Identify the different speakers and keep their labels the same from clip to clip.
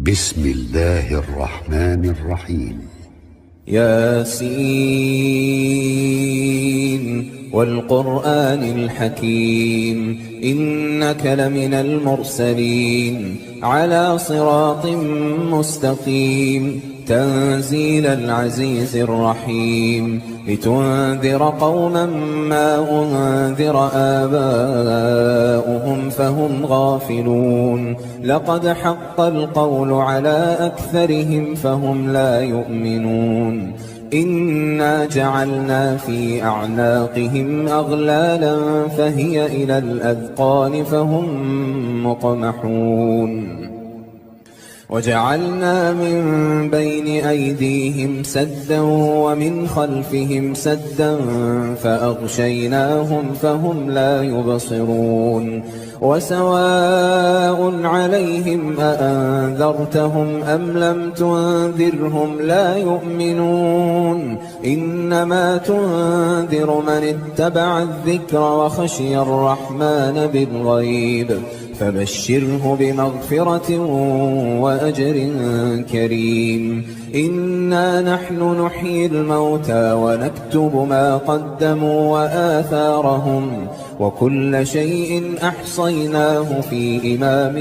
Speaker 1: بسم الله الرحمن الرحيم.
Speaker 2: ياسين والقرآن الحكيم إنك لمن المرسلين على صراط مستقيم تنزيل العزيز الرحيم لتنذر قوما ما أنذر آباؤهم فهم غافلون لقد حق القول على أكثرهم فهم لا يؤمنون إنا جعلنا في أعناقهم أغلالا فهي إلى الأذقان فهم مقمحون وجعلنا من بين أيديهم سدا ومن خلفهم سدا فأغشيناهم فهم لا يبصرون وسواء عليهم أأنذرتهم أم لم تنذرهم لا يؤمنون إنما تنذر من اتبع الذكر وخشي الرحمن بالغيب فبشره بمغفرة وأجر كريم إنا نحن نحيي الموتى ونكتب ما قدموا وآثارهم وكل شيء أحصيناه في إمام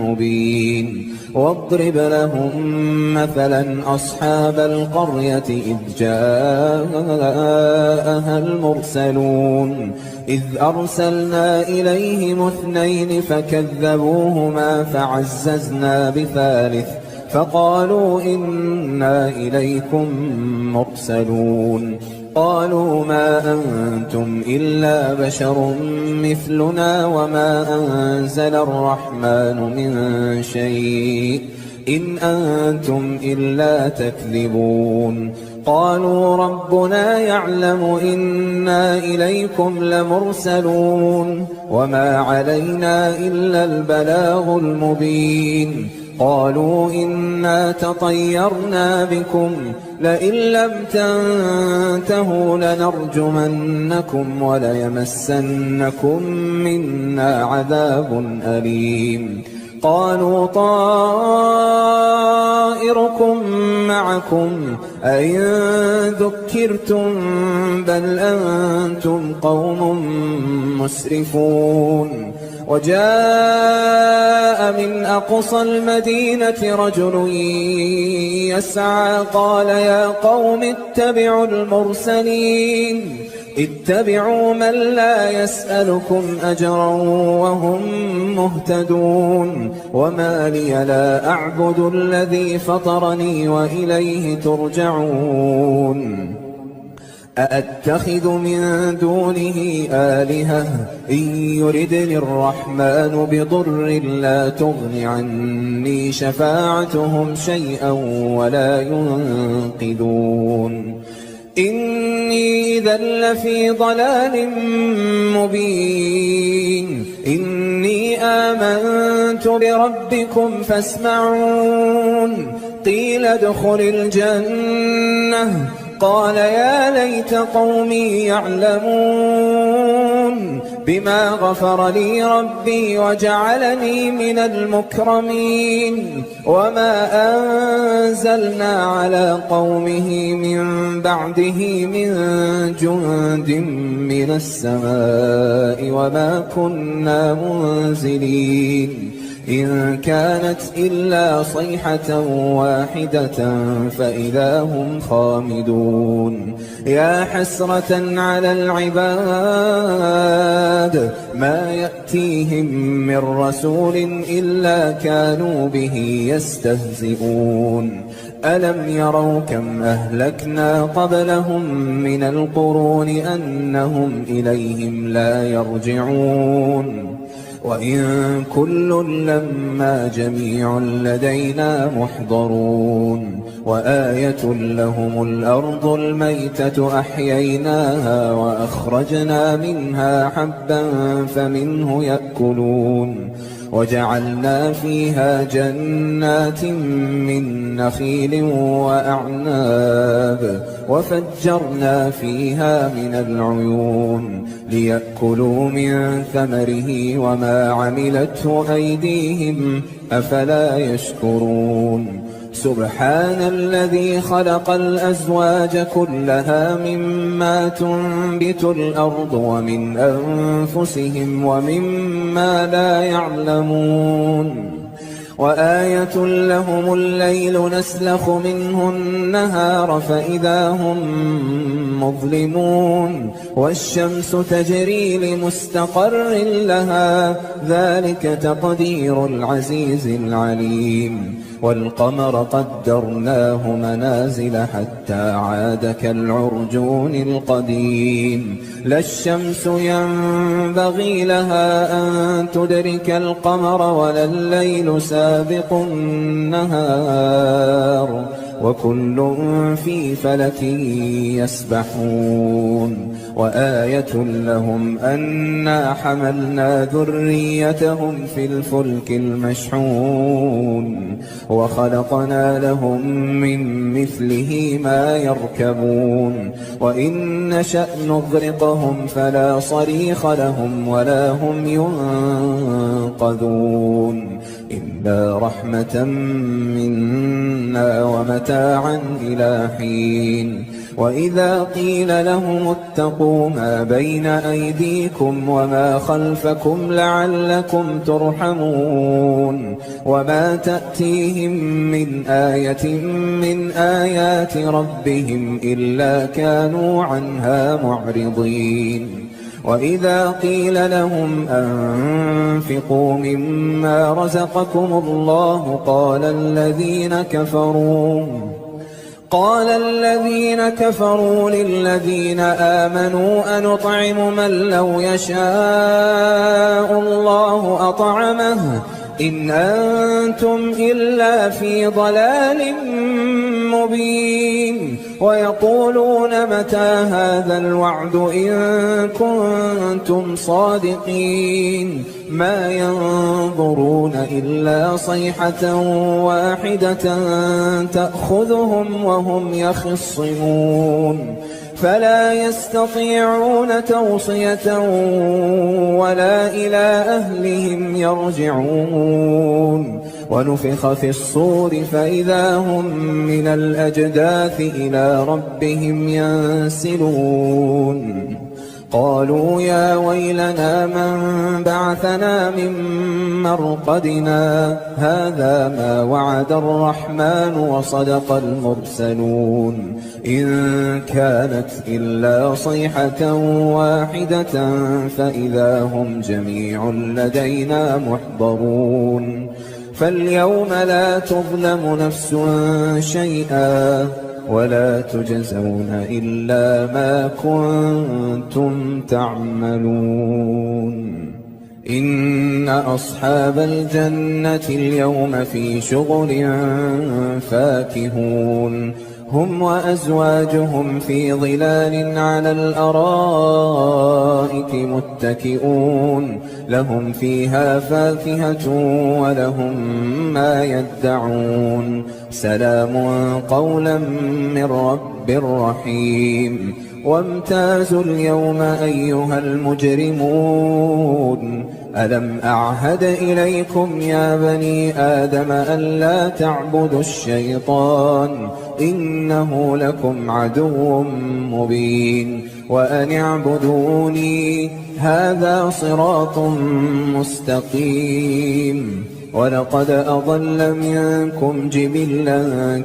Speaker 2: مبين واضرب لهم مثلا أصحاب القرية إذ جاءها المرسلون إذ أرسلنا إليهم اثنين فكذبوهما فعززنا بثالث فقالوا إنا إليكم مرسلون قالوا ما أنتم إلا بشر مثلنا وما أنزل الرحمن من شيء إن أنتم إلا تكذبون قالوا ربنا يعلم إنا إليكم لمرسلون وما علينا إلا البلاغ المبين قالوا إنا تطيرنا بكم لئن لم تنتهوا لنرجمنكم وليمسنكم منا عذاب أليم قالوا طائركم معكم أئن ذكرتم بل أنتم قوم مسرفون وجاء من أقصى المدينة رجل يسعى قال يا قوم اتبعوا المرسلين اتبعوا من لا يسألكم أجرا وهم مهتدون وما لي لا أعبد الذي فطرني وإليه ترجعون أأتخذ من دونه آلهة إن يردني الرحمن بضر لا تغن عني شفاعتهم شيئا ولا ينقذون إني إذا لفي ضلال مبين إني آمنت بربكم فاسمعون قيل ادخل الجنة قال يا ليت قومي يعلمون بما غفر لي ربي وجعلني من المكرمين وما أنزلنا على قومه من بعده من جند من السماء وما كنا منزلين إن كانت إلا صيحة واحدة فإذا هم خامدون يا حسرة على العباد ما يأتيهم من رسول إلا كانوا به يستهزئون ألم يروا كم أهلكنا قبلهم من القرون أنهم إليهم لا يرجعون وإن كل لما جميع لدينا محضرون وآية لهم الأرض الميتة أحييناها وأخرجنا منها حبا فمنه يأكلون وجعلنا فيها جنات من نخيل وأعناب وفجرنا فيها من العيون ليأكلوا من ثمره وما عملته أيديهم أفلا يشكرون سبحان الذي خلق الأزواج كلها مما تنبت الأرض ومن أنفسهم ومما لا يعلمون وآية لهم الليل نسلخ منه النهار فإذا هم مظلمون والشمس تجري لمستقر لها ذلك تقدير العزيز العليم والقمر قدرناه منازل حتى عاد كالعرجون القديم لا الشمس ينبغي لها أن تدرك القمر ولا الليل سابق النهار وكل في فلك يسبحون وآية لهم أنا حملنا ذريتهم في الفلك المشحون وخلقنا لهم من مثله ما يركبون وإن نشأ نغرقهم فلا صريخ لهم ولا هم ينقذون إلا رحمة منا ومتاعا إلى حين وإذا قيل لهم اتقوا ما بين أيديكم وما خلفكم لعلكم ترحمون وما تأتيهم من آية من آيات ربهم إلا كانوا عنها معرضين وإذا قيل لهم أنفقوا مما رزقكم الله قال الذين كفروا للذين آمنوا أنطعم من لو يشاء الله أطعمه إن أنتم إلا في ضلال مبين ويقولون متى هذا الوعد إن كنتم صادقين ما ينظرون إلا صيحة واحدة تأخذهم وهم يخصمون فلا يستطيعون توصية ولا إلى أهلهم يرجعون ونفخ في الصور فإذا هم من الأجداث إلى ربهم ينسلون قالوا يا ويلنا من بعثنا من مرقدنا هذا ما وعد الرحمن وصدق المرسلون إن كانت إلا صيحة واحدة فإذا هم جميع لدينا محضرون فاليوم لا تظلم نفس شيئا ولا تجزون إلا ما كنتم تعملون إن أصحاب الجنة اليوم في شغل فاكهون هم وأزواجهم في ظلال على الأرائك متكئون لهم فيها فاكهة ولهم ما يدعون سلام قولا من رب رحيم وامتازوا اليوم أيها المجرمون ألم أعهد إليكم يا بني آدم ألا تعبدوا الشيطان إنه لكم عدو مبين وأن اعبدوني هذا صراط مستقيم ولقد أضل منكم جبلا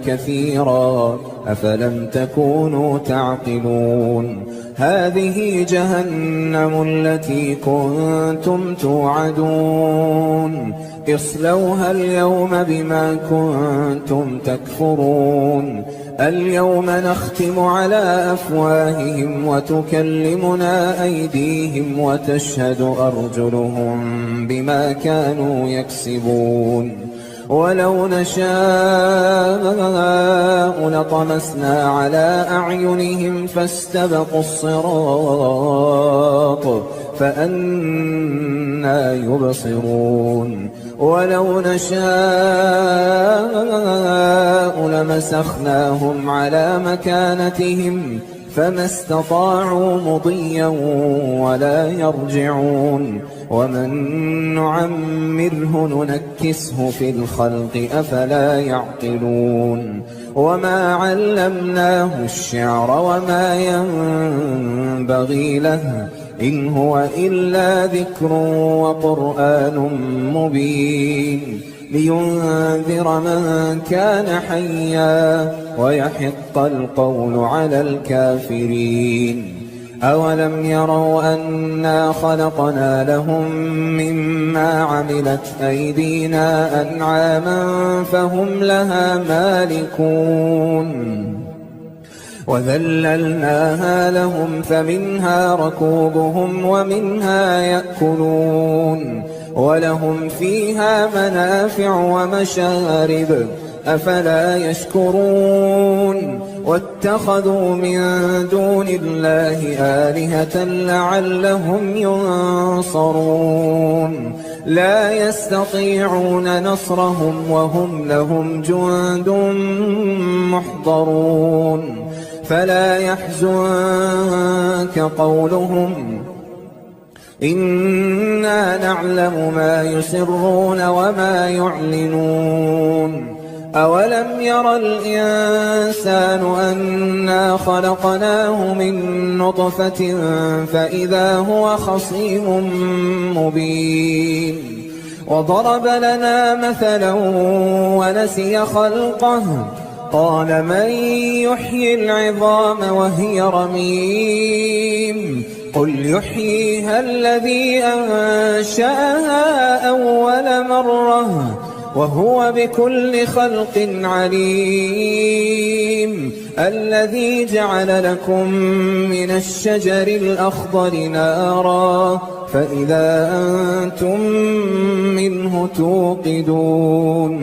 Speaker 2: كثيرا أفلم تكونوا تعقلون هذه جهنم التي كنتم توعدون اصلوها اليوم بما كنتم تكفرون اليوم نختم على أفواههم وتكلمنا أيديهم وتشهد أرجلهم بما كانوا يكسبون ولو نشاء لطمسنا على أعينهم فاستبقوا الصراط فأنى يبصرون ولو نشاء لمسخناهم على مكانتهم فما استطاعوا مضيا ولا يرجعون ومن نعمره ننكسه في الخلق أفلا يعقلون وما علمناه الشعر وما ينبغي له إن هو إلا ذكر وقرآن مبين لينذر من كان حيا ويحق القول على الكافرين أولم يروا أنا خلقنا لهم مما عملت أيدينا أنعاما فهم لها مالكون وذللناها لهم فمنها ركوبهم ومنها يأكلون ولهم فيها منافع ومشارب أفلا يشكرون واتخذوا من دون الله آلهة لعلهم ينصرون لا يستطيعون نصرهم وهم لهم جند محضرون فلا يحزنك قولهم إنا نعلم ما يسرون وما يعلنون أولم ير الإنسان أنا خلقناه من نطفة فإذا هو خصيم مبين وضرب لنا مثلا ونسي خلقه قال من يحيي العظام وهي رميم قل يحييها الذي أنشأها أول مرة وهو بكل خلق عليم الذي جعل لكم من الشجر الأخضر نارا فإذا أنتم منه توقدون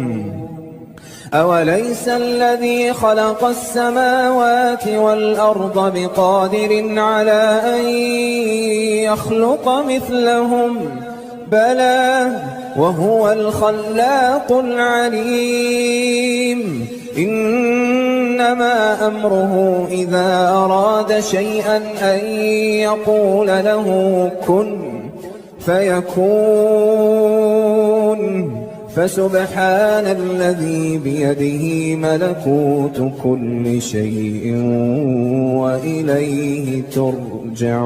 Speaker 2: أوليس الذي خلق السماوات والأرض بقادر على أن يخلق مثلهم بلى وهو الخلاق العليم إنما أمره إذا أراد شيئا أن يقول له كن فيكون فسبحان الذي بيده ملكوت كل شيء وإليه ترجعون